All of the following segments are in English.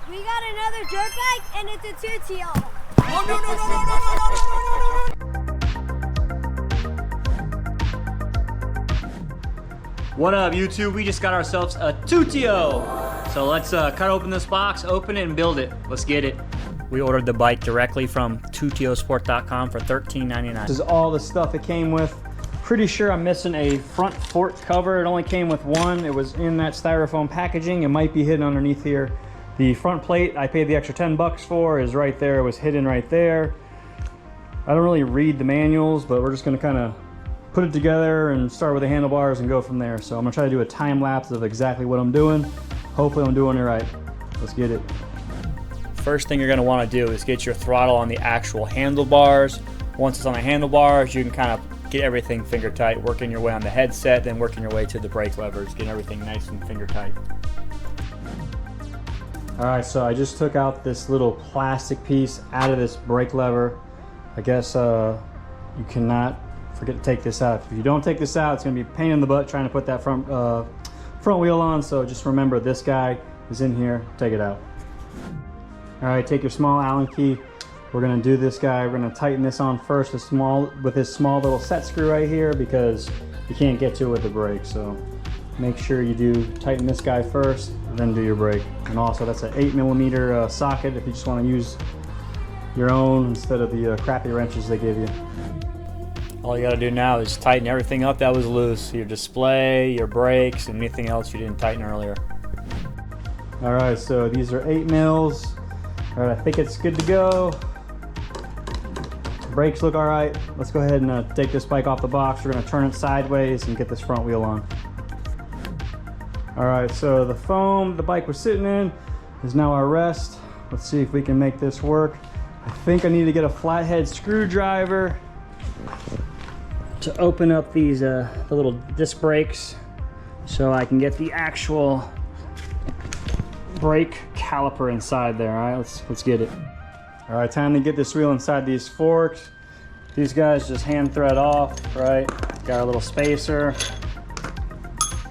We got another dirt bike and it's a Tuttio. Oh, no. What up, YouTube? We just got ourselves a Tuttio. So let's cut open this box, open it, and build it. Let's get it. We ordered the bike directly from tuttiosport.com for $13.99. This is all the stuff it came with. Pretty sure I'm missing a front fork cover. It only came with one. It was in that styrofoam packaging. It might be hidden underneath here. The front plate I paid the extra 10 bucks for is right there. It was hidden right there. I don't really read the manuals, but we're just gonna kind of put it together and start with the handlebars and go from there. So I'm gonna try to do a time lapse of exactly what I'm doing. Hopefully I'm doing it right. Let's get it. First thing you're gonna wanna do is get your throttle on the actual handlebars. Once it's on the handlebars, you can kind of get everything finger tight, working your way on the headset, then working your way to the brake levers, getting everything nice and finger tight. All right, so I just took out this little plastic piece out of this brake lever. I guess you cannot forget to take this out. If you don't take this out, it's gonna be a pain in the butt trying to put that front wheel on, so just remember this guy is in here, take it out. All right, take your small Allen key. We're gonna do this guy. We're gonna tighten this on first with this small little set screw right here because you can't get to it with the brake. So make sure you do tighten this guy first, then do your brake. And also that's an 8mm socket if you just wanna use your own instead of the crappy wrenches they give you. All you gotta do now is tighten everything up that was loose. Your display, your brakes, and anything else you didn't tighten earlier. All right, so these are 8mm. All right, I think it's good to go. Brakes look all right. Let's go ahead and take this bike off the box. We're gonna turn it sideways and get this front wheel on. All right, so the foam the bike was sitting in is now our rest. Let's see if we can make this work. I think I need to get a flathead screwdriver to open up these the little disc brakes so I can get the actual brake caliper inside there. All right, let's get it. All right, time to get this wheel inside these forks. These guys just hand thread off, right? Got a little spacer,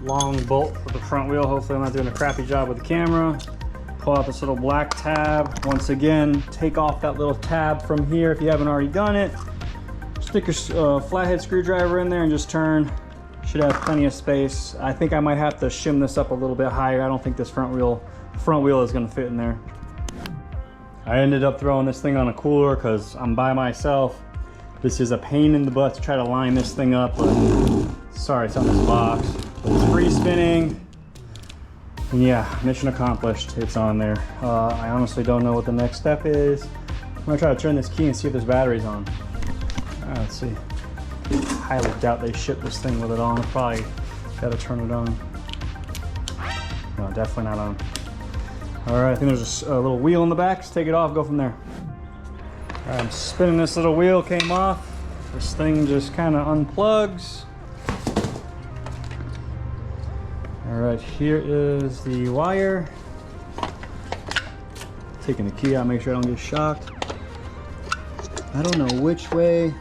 long bolt for the front wheel. Hopefully I'm not doing a crappy job with the camera. Pull out this little black tab. Once again, take off that little tab from here if you haven't already done it. Stick your flathead screwdriver in there and just turn. Should have plenty of space. I think I might have to shim this up a little bit higher. I don't think this front wheel is gonna fit in there. I ended up throwing this thing on a cooler because I'm by myself. This is a pain in the butt to try to line this thing up, but sorry, it's on this box. But it's free spinning. And yeah, mission accomplished, it's on there. I honestly don't know what the next step is. I'm gonna try to turn this key and see if this battery's on. All right, let's see. Highly doubt they ship this thing with it on. Probably gotta turn it on. No, definitely not on. All right, I think there's a little wheel in the back. Let's take it off, go from there. All right, I'm spinning this little wheel, came off. This thing just kind of unplugs. All right, here is the wire. Taking the key out, make sure I don't get shocked. I don't know which way.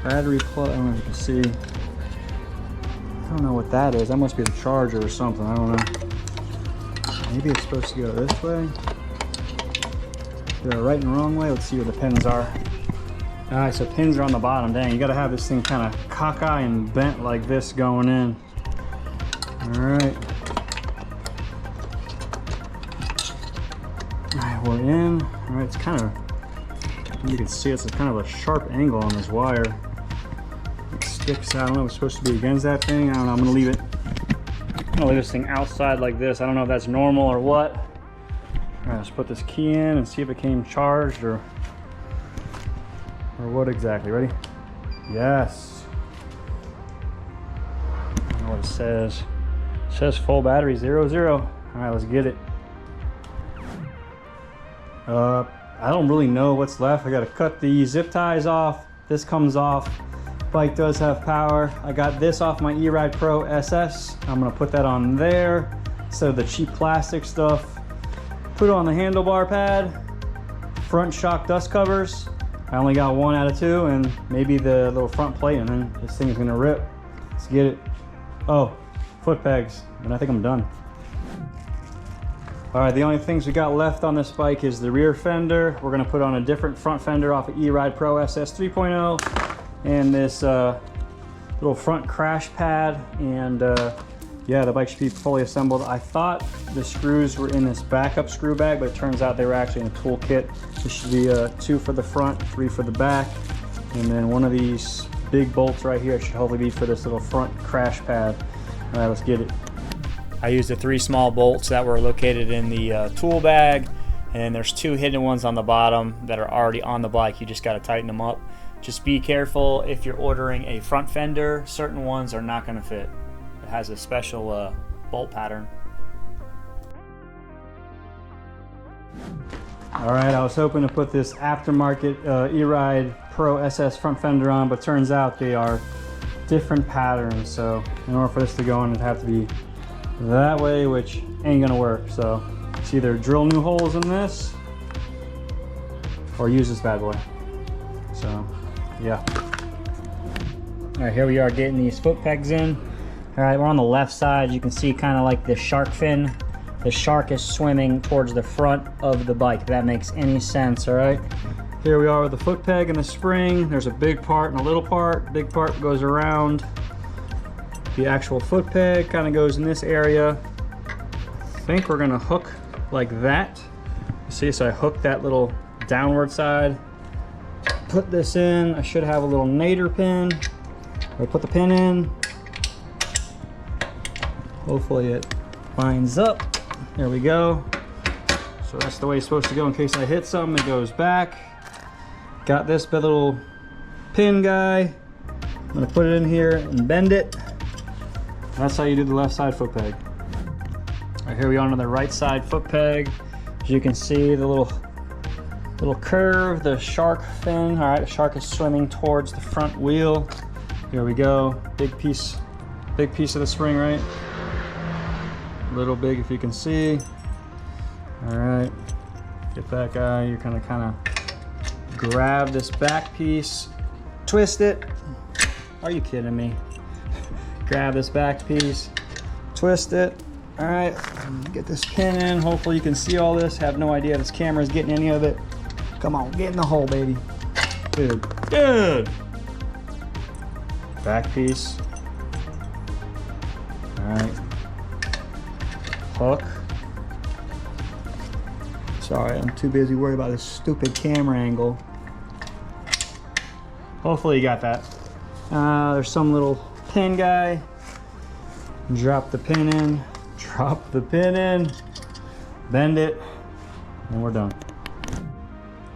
Battery plug, I don't know if you can see. I don't know what that is. That must be the charger or something, I don't know. Maybe it's supposed to go this way. They're right and wrong way. Let's see where the pins are. All right, so pins are on the bottom. Dang, you gotta have this thing kind of cockeye and bent like this going in. All right. All right, we're in. All right, it's kind of, you can see it's kind of a sharp angle on this wire. It sticks out. I don't know if it's supposed to be against that thing. I don't know, I'm gonna leave it. I'm gonna leave this thing outside like this. I don't know if that's normal or what. All right, let's put this key in and see if it came charged or what exactly. Ready? Yes. I don't know what it says. It says full battery 00. All right, let's get it. I don't really know what's left. I gotta cut the zip ties off. This comes off. Bike does have power. I got this off my E-Ride Pro SS. I'm gonna put that on there instead of the cheap plastic stuff. Put it on the handlebar pad. Front shock dust covers. I only got 1 out of 2, and maybe the little front plate, and then this thing is gonna rip. Let's get it. Oh, foot pegs, and I think I'm done. All right, the only things we got left on this bike is the rear fender. We're gonna put on a different front fender off of E-Ride Pro SS 3.0 and this little front crash pad. And yeah, the bike should be fully assembled. I thought the screws were in this backup screw bag, but it turns out they were actually in a tool kit. This should be 2 for the front, 3 for the back. And then one of these big bolts right here should hopefully be for this little front crash pad. All right, let's get it. I used the 3 small bolts that were located in the tool bag, and then there's 2 hidden ones on the bottom that are already on the bike. You just got to tighten them up. Just be careful if you're ordering a front fender. Certain ones are not going to fit. It has a special bolt pattern. All right, I was hoping to put this aftermarket E-Ride Pro SS front fender on, but turns out they are different patterns. So in order for this to go on, it'd have to be that way, which ain't gonna work. So it's either drill new holes in this or use this bad boy. So yeah. All right, here we are getting these foot pegs in. All right, we're on the left side. You can see kind of like the shark fin. The shark is swimming towards the front of the bike, if that makes any sense. All right, here we are with the foot peg and the spring. There's a big part and a little part. Big part goes around. The actual foot peg kind of goes in this area. I think we're gonna hook like that. See, so I hooked that little downward side. Put this in. I should have a little nadir pin. I put the pin in. Hopefully it lines up. There we go. So that's the way it's supposed to go in case I hit something. It goes back. Got this little pin guy. I'm gonna put it in here and bend it. That's how you do the left side foot peg. All right, here we are on the right side foot peg. As you can see, the little curve, the shark fin. All right, the shark is swimming towards the front wheel. Here we go. Big piece of the spring, right? Little big, if you can see. All right, get that guy. You're gonna kind of grab this back piece, twist it. Are you kidding me? Grab this back piece, twist it. All right, get this pin in. Hopefully you can see all this. Have no idea this camera is getting any of it. Come on, get in the hole, baby. Good, good. Back piece. All right. Hook. Sorry, I'm too busy worried about this stupid camera angle. Hopefully you got that. There's some little pin guy. Drop the pin in. Drop the pin in. Bend it. And we're done.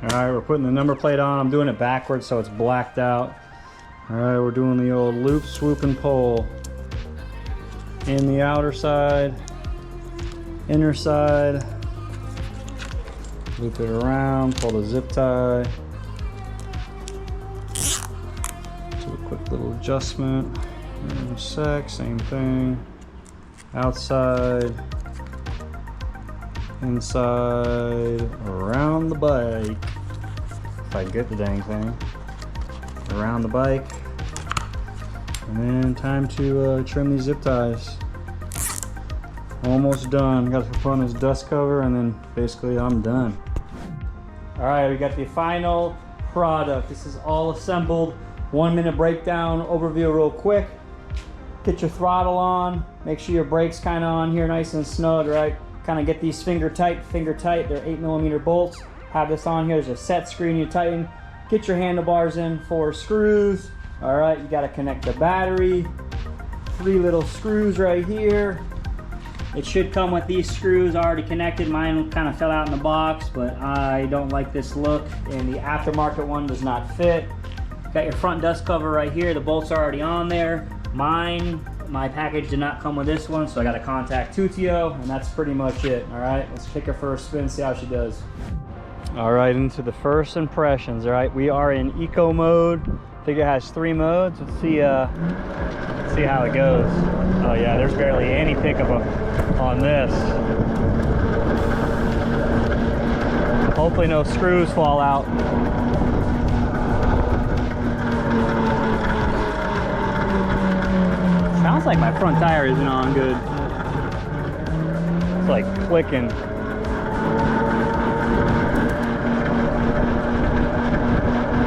Alright, we're putting the number plate on. I'm doing it backwards so it's blacked out. Alright, we're doing the old loop, swoop, and pull. In the outer side. Inner side, loop it around, pull the zip tie, do a quick little adjustment, in a sec, same thing, outside, inside, around the bike, if I can get the dang thing, around the bike, and then time to trim these zip ties. Almost done. Got to put on this dust cover and then basically I'm done. All right, we got the final product. This is all assembled. 1 minute breakdown, overview real quick. Get your throttle on. Make sure your brakes kind of on here nice and snug, right? Kind of get these finger tight. They're 8mm bolts. Have this on here. There's a set screen you tighten. Get your handlebars in, 4 screws. All right, you got to connect the battery. 3 little screws right here. It should come with these screws already connected. Mine kind of fell out in the box, but I don't like this look, and the aftermarket one does not fit. Got your front dust cover right here. The bolts are already on there. My package did not come with this one, so I got to contact Tuttio, and that's pretty much it. All right, let's pick her for a spin, see how she does. All right, into the first impressions. All right, we are in eco mode. I think it has 3 modes. Let's see how it goes. Oh yeah, there's barely any pickup on this. Hopefully no screws fall out. Sounds like my front tire isn't on good. It's like clicking.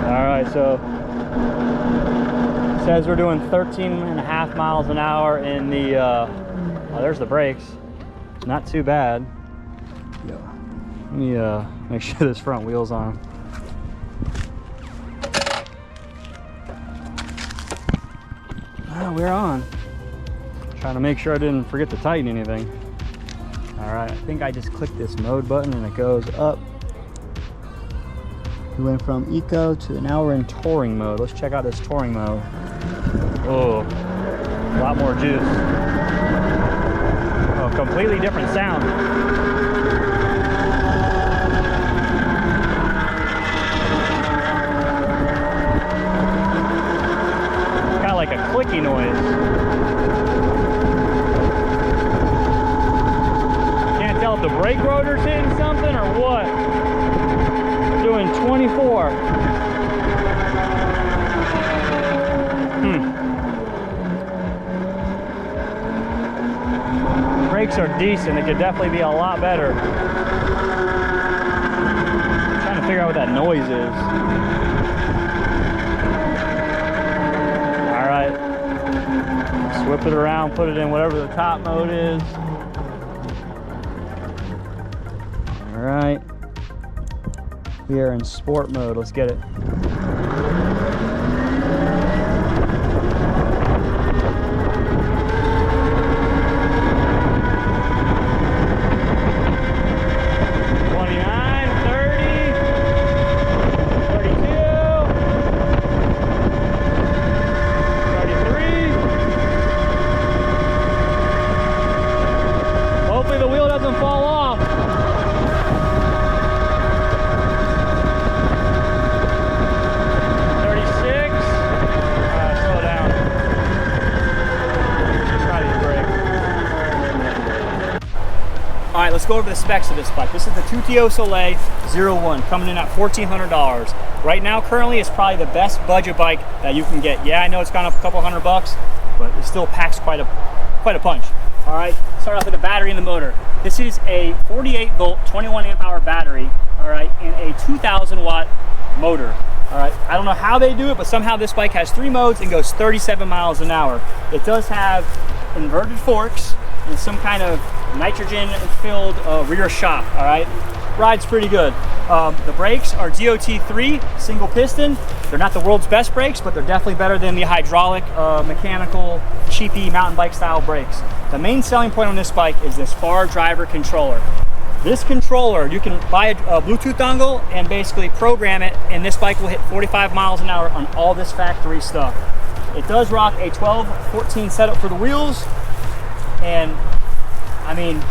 All right, so it says we're doing 13.5 miles an hour in the, oh, there's the brakes. Not too bad. Let me make sure this front wheel's on. Oh, we're on. Trying to make sure I didn't forget to tighten anything. All right, I think I just clicked this mode button and it goes up. We went from eco to now we're in touring mode. Let's check out this touring mode. Oh, a lot more juice. Oh, completely different sound. Kind of like a clicky noise. Can't tell if the brake rotor's hitting something or what. We're doing 24. Brakes are decent. It could definitely be a lot better. I'm trying to figure out what that noise is. All right. Just whip it around, put it in whatever the top mode is. All right. We are in sport mode. Let's get it. Alright, let's go over the specs of this bike. This is the Tuttio Soleil 01, coming in at $1,400. Right now, currently, it's probably the best budget bike that you can get. Yeah, I know it's gone up a couple $100, but it still packs quite a punch. Alright, start off with the battery and the motor. This is a 48 volt, 21 amp hour battery, alright, and a 2,000 watt motor. Alright, I don't know how they do it, but somehow this bike has 3 modes and goes 37 miles an hour. It does have inverted forks and some kind of nitrogen-filled rear shock, all right? Rides pretty good. The brakes are DOT3 single piston. They're not the world's best brakes, but they're definitely better than the hydraulic, mechanical, cheapy mountain bike style brakes. The main selling point on this bike is this far driver controller. This controller, you can buy a Bluetooth dongle and basically program it, and this bike will hit 45 miles an hour on all this factory stuff. It does rock a 12-14 setup for the wheels, and I mean,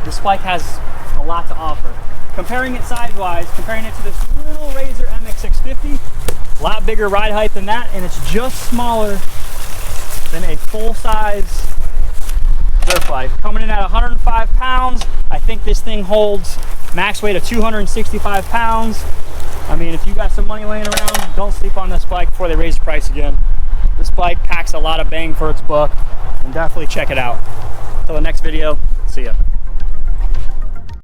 this bike has a lot to offer. Comparing it size-wise, comparing it to this little Rawrr MX650, a lot bigger ride height than that, and it's just smaller than a full-size dirt bike. Coming in at 105 pounds, I think this thing holds max weight of 265 pounds. I mean, if you got some money laying around, don't sleep on this bike before they raise the price again. This bike packs a lot of bang for its buck, and definitely check it out. Until the next video, see ya.